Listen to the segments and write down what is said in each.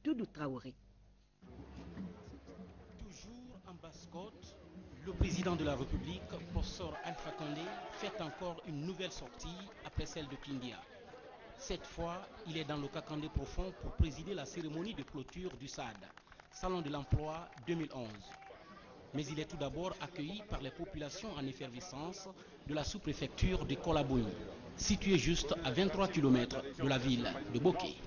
Doudou Traoré. Toujours en Basse-Côte, le président de la République, professeur Alpha Condé, fait encore une nouvelle sortie après celle de Kindia. Cette fois, il est dans le Kakandé profond pour présider la cérémonie de clôture du SAD, Salon de l'Emploi 2011. Mais il est tout d'abord accueilli par les populations en effervescence de la sous-préfecture de Kolabouni, située juste à 23 km de la ville de Boké.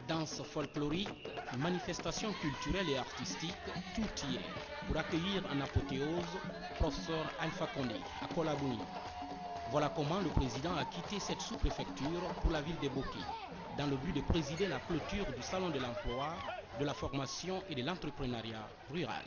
Danse folklorique, manifestations culturelles et artistiques, tout y est pour accueillir en apothéose professeur Alpha Condé à Kolabouni. Voilà comment le président a quitté cette sous-préfecture pour la ville de Boké, dans le but de présider la clôture du Salon de l'Emploi, de la formation et de l'entrepreneuriat rural.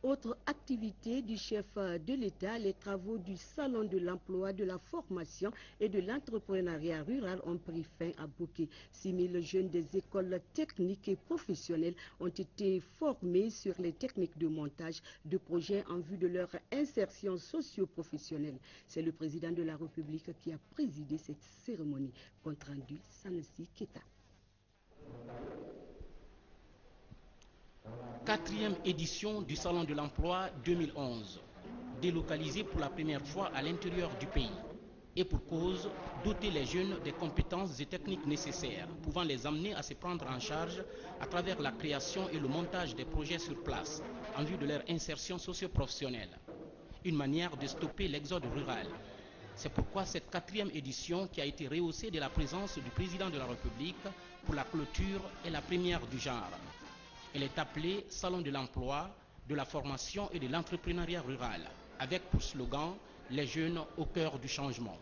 Autre activité du chef de l'État, les travaux du Salon de l'Emploi, de la formation et de l'entrepreneuriat rural ont pris fin à Boké. 6 000 jeunes des écoles techniques et professionnelles ont été formés sur les techniques de montage de projets en vue de leur insertion socio-professionnelle. C'est le président de la République qui a présidé cette cérémonie. Compte rendu, Sanusi Keta. 4e édition du Salon de l'Emploi 2011, délocalisé pour la première fois à l'intérieur du pays. Et pour cause, doter les jeunes des compétences et techniques nécessaires, pouvant les amener à se prendre en charge à travers la création et le montage des projets sur place, en vue de leur insertion socio-professionnelle. Une manière de stopper l'exode rural. C'est pourquoi cette 4e édition, qui a été rehaussée de la présence du président de la République pour la clôture, est la première du genre. Elle est appelée Salon de l'Emploi, de la formation et de l'entrepreneuriat rural, avec pour slogan « Les jeunes au cœur du changement ».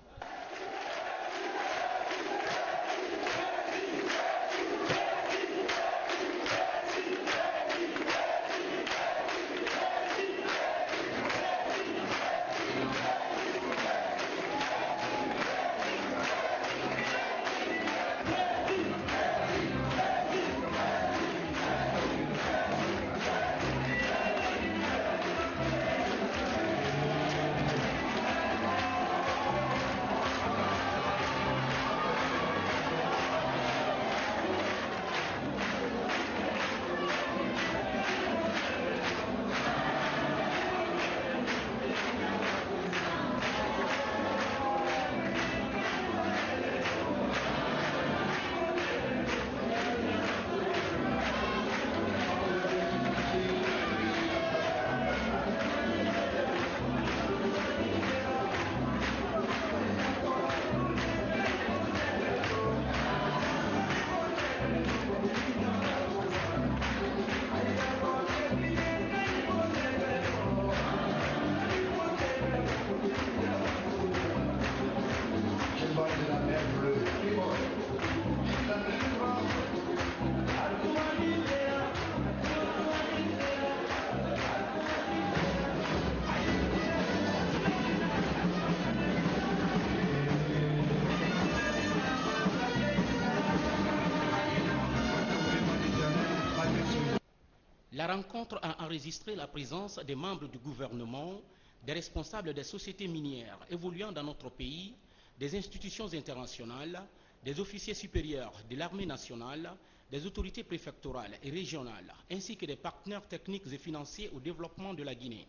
La rencontre a enregistré la présence des membres du gouvernement, des responsables des sociétés minières évoluant dans notre pays, des institutions internationales, des officiers supérieurs de l'armée nationale, des autorités préfectorales et régionales, ainsi que des partenaires techniques et financiers au développement de la Guinée,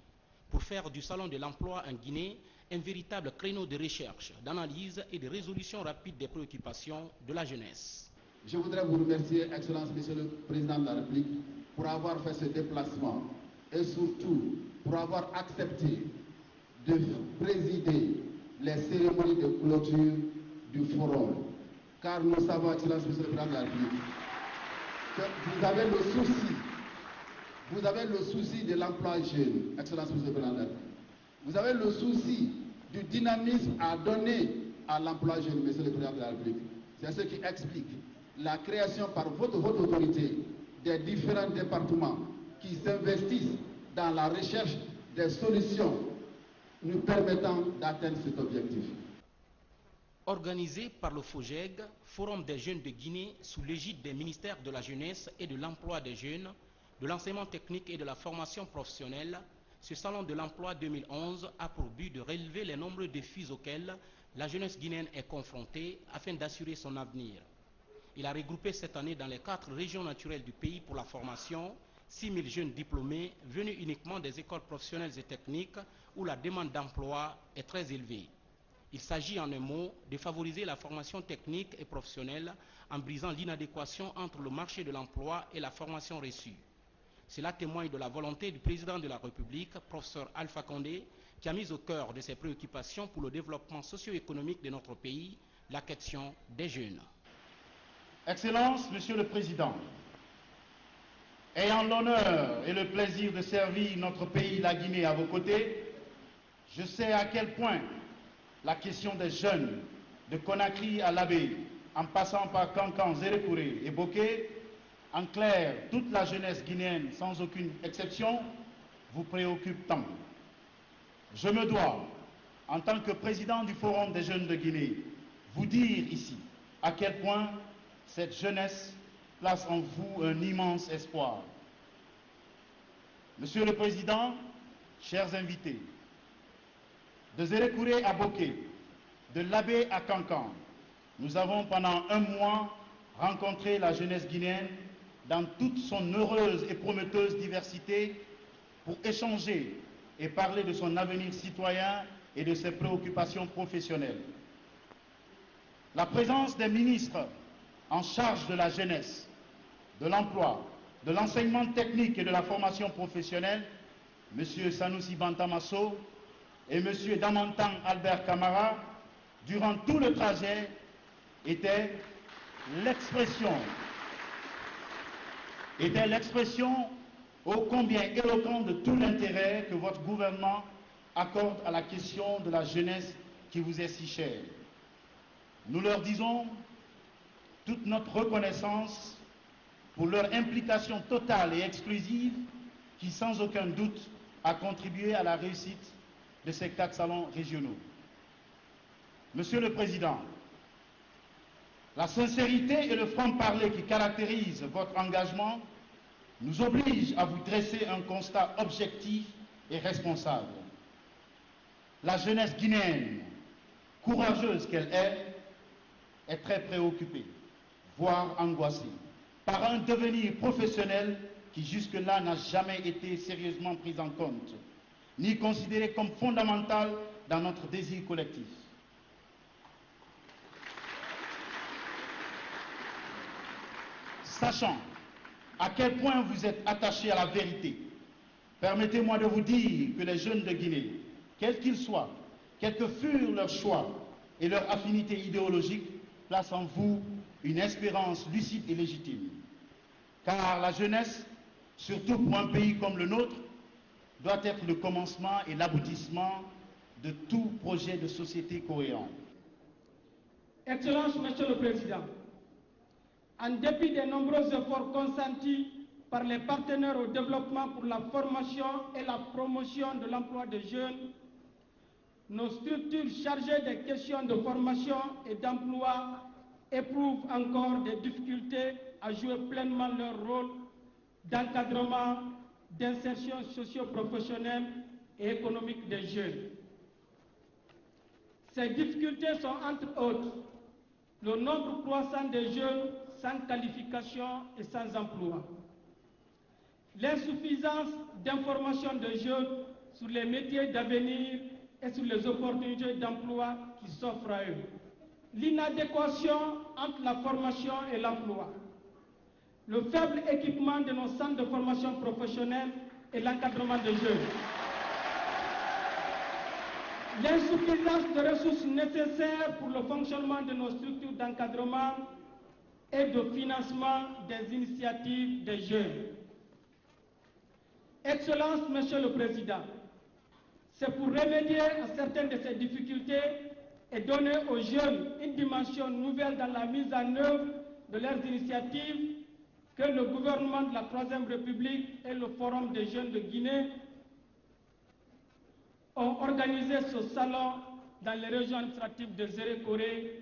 pour faire du Salon de l'emploi en Guinée un véritable créneau de recherche, d'analyse et de résolution rapide des préoccupations de la jeunesse. Je voudrais vous remercier, Excellence, Monsieur le Président de la République, pour avoir fait ce déplacement et surtout pour avoir accepté de présider les cérémonies de clôture du forum. Car nous savons, Excellence, Monsieur le Président de la République, que vous avez le souci de l'emploi jeune, Excellence, Monsieur le Président de la République. Vous avez le souci du dynamisme à donner à l'emploi jeune, Monsieur le Président de la République. C'est ce qui explique la création par votre autorité des différents départements qui s'investissent dans la recherche des solutions nous permettant d'atteindre cet objectif. Organisé par le FOGEG, Forum des jeunes de Guinée, sous l'égide des ministères de la Jeunesse et de l'Emploi des jeunes, de l'enseignement technique et de la formation professionnelle, ce Salon de l'emploi 2011 a pour but de relever les nombreux défis auxquels la jeunesse guinéenne est confrontée afin d'assurer son avenir. Il a regroupé cette année dans les 4 régions naturelles du pays pour la formation 6 000 jeunes diplômés venus uniquement des écoles professionnelles et techniques où la demande d'emploi est très élevée. Il s'agit en un mot de favoriser la formation technique et professionnelle en brisant l'inadéquation entre le marché de l'emploi et la formation reçue. Cela témoigne de la volonté du président de la République, professeur Alpha Condé, qui a mis au cœur de ses préoccupations pour le développement socio-économique de notre pays la question des jeunes. Excellence, Monsieur le Président, ayant l'honneur et le plaisir de servir notre pays, la Guinée, à vos côtés, je sais à quel point la question des jeunes, de Conakry à Labé, en passant par Kankan, Zérékouré et Boké, en clair, toute la jeunesse guinéenne, sans aucune exception, vous préoccupe tant. Je me dois, en tant que président du Forum des jeunes de Guinée, vous dire ici à quel point cette jeunesse place en vous un immense espoir. Monsieur le Président, chers invités, de Zérékouré à Boké, de Labé à Kankan, nous avons pendant un mois rencontré la jeunesse guinéenne dans toute son heureuse et prometteuse diversité pour échanger et parler de son avenir citoyen et de ses préoccupations professionnelles. La présence des ministres en charge de la jeunesse, de l'emploi, de l'enseignement technique et de la formation professionnelle, M. Sanoussi Bantamasso et M. Damantang Albert Camara, durant tout le trajet, était l'expression ô combien éloquente de tout l'intérêt que votre gouvernement accorde à la question de la jeunesse qui vous est si chère. Nous leur disons toute notre reconnaissance pour leur implication totale et exclusive qui, sans aucun doute, a contribué à la réussite de ces 4 salons régionaux. Monsieur le Président, la sincérité et le franc-parler qui caractérisent votre engagement nous obligent à vous dresser un constat objectif et responsable. La jeunesse guinéenne, courageuse qu'elle est très préoccupée, voire angoissée, par un devenir professionnel qui jusque-là n'a jamais été sérieusement pris en compte, ni considéré comme fondamental dans notre désir collectif. Sachant à quel point vous êtes attachés à la vérité, permettez-moi de vous dire que les jeunes de Guinée, quels qu'ils soient, quels que furent leurs choix et leur affinité idéologique, placent en vous une espérance lucide et légitime. Car la jeunesse, surtout pour un pays comme le nôtre, doit être le commencement et l'aboutissement de tout projet de société cohérent. Excellence, Monsieur le Président, en dépit des nombreux efforts consentis par les partenaires au développement pour la formation et la promotion de l'emploi des jeunes, nos structures chargées des questions de formation et d'emploi éprouvent encore des difficultés à jouer pleinement leur rôle d'encadrement d'insertion socio-professionnelle et économique des jeunes. Ces difficultés sont entre autres le nombre croissant de jeunes sans qualification et sans emploi, l'insuffisance d'information des jeunes sur les métiers d'avenir et sur les opportunités d'emploi qui s'offrent à eux, l'inadéquation entre la formation et l'emploi, le faible équipement de nos centres de formation professionnelle et l'encadrement des jeunes, l'insuffisance de ressources nécessaires pour le fonctionnement de nos structures d'encadrement et de financement des initiatives des jeunes. Excellences, Monsieur le Président, c'est pour remédier à certaines de ces difficultés et donner aux jeunes une dimension nouvelle dans la mise en œuvre de leurs initiatives que le gouvernement de la Troisième République et le Forum des jeunes de Guinée ont organisé ce salon dans les régions administratives de Zérékoré,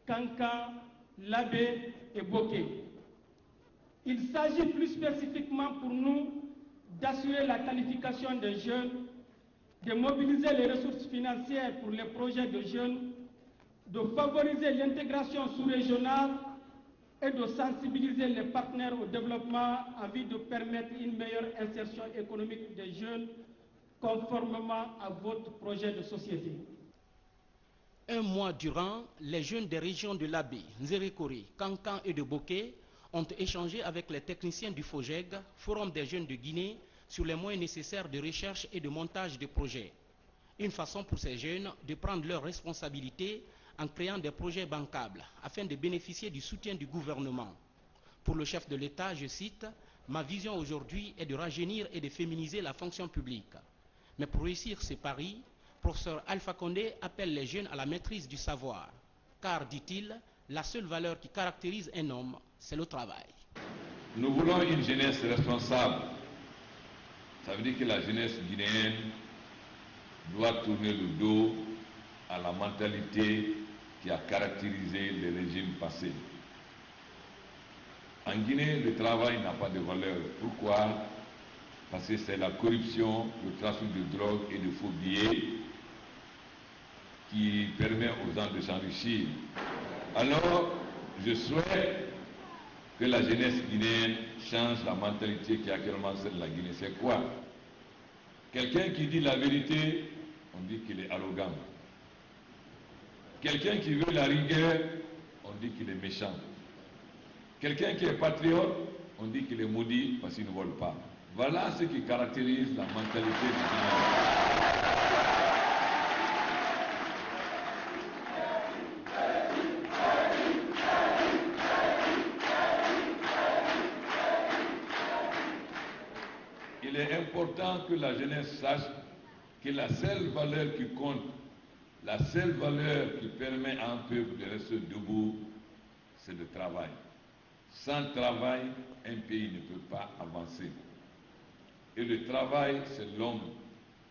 Kankan, Labé et Boké. Il s'agit plus spécifiquement pour nous d'assurer la qualification des jeunes, de mobiliser les ressources financières pour les projets de jeunes, de favoriser l'intégration sous-régionale et de sensibiliser les partenaires au développement en vue de permettre une meilleure insertion économique des jeunes conformément à votre projet de société. Un mois durant, les jeunes des régions de Labé, Nzérékoré, Kankan et de Boké ont échangé avec les techniciens du FOGEG, Forum des jeunes de Guinée, sur les moyens nécessaires de recherche et de montage de projets. Une façon pour ces jeunes de prendre leurs responsabilités en créant des projets bancables afin de bénéficier du soutien du gouvernement. Pour le chef de l'État, je cite, « Ma vision aujourd'hui est de rajeunir et de féminiser la fonction publique. » Mais pour réussir ces paris, professeur Alpha Condé appelle les jeunes à la maîtrise du savoir. Car, dit-il, la seule valeur qui caractérise un homme, c'est le travail. Nous voulons une jeunesse responsable. Ça veut dire que la jeunesse guinéenne doit tourner le dos à la mentalité qui a caractérisé les régimes passés. En Guinée, le travail n'a pas de valeur. Pourquoi? Parce que c'est la corruption, le trafic de drogue et de faux billets qui permet aux gens de s'enrichir. Alors, je souhaite que la jeunesse guinéenne change la mentalité qui est actuellement celle de la Guinée. C'est quoi? Quelqu'un qui dit la vérité, on dit qu'il est arrogant. Quelqu'un qui veut la rigueur, on dit qu'il est méchant. Quelqu'un qui est patriote, on dit qu'il est maudit parce qu'il ne vole pas. Voilà ce qui caractérise la mentalité du Guinéen. Il est important que la jeunesse sache que la seule valeur qui compte, la seule valeur qui permet à un peuple de rester debout, c'est le travail. Sans travail, un pays ne peut pas avancer. Et le travail, c'est l'homme.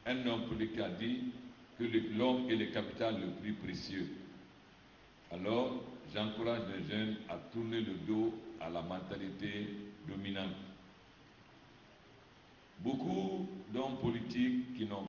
Un homme politique a dit que l'homme est le capital le plus précieux. Alors, j'encourage les jeunes à tourner le dos à la mentalité dominante. Beaucoup d'hommes politiques qui n'ont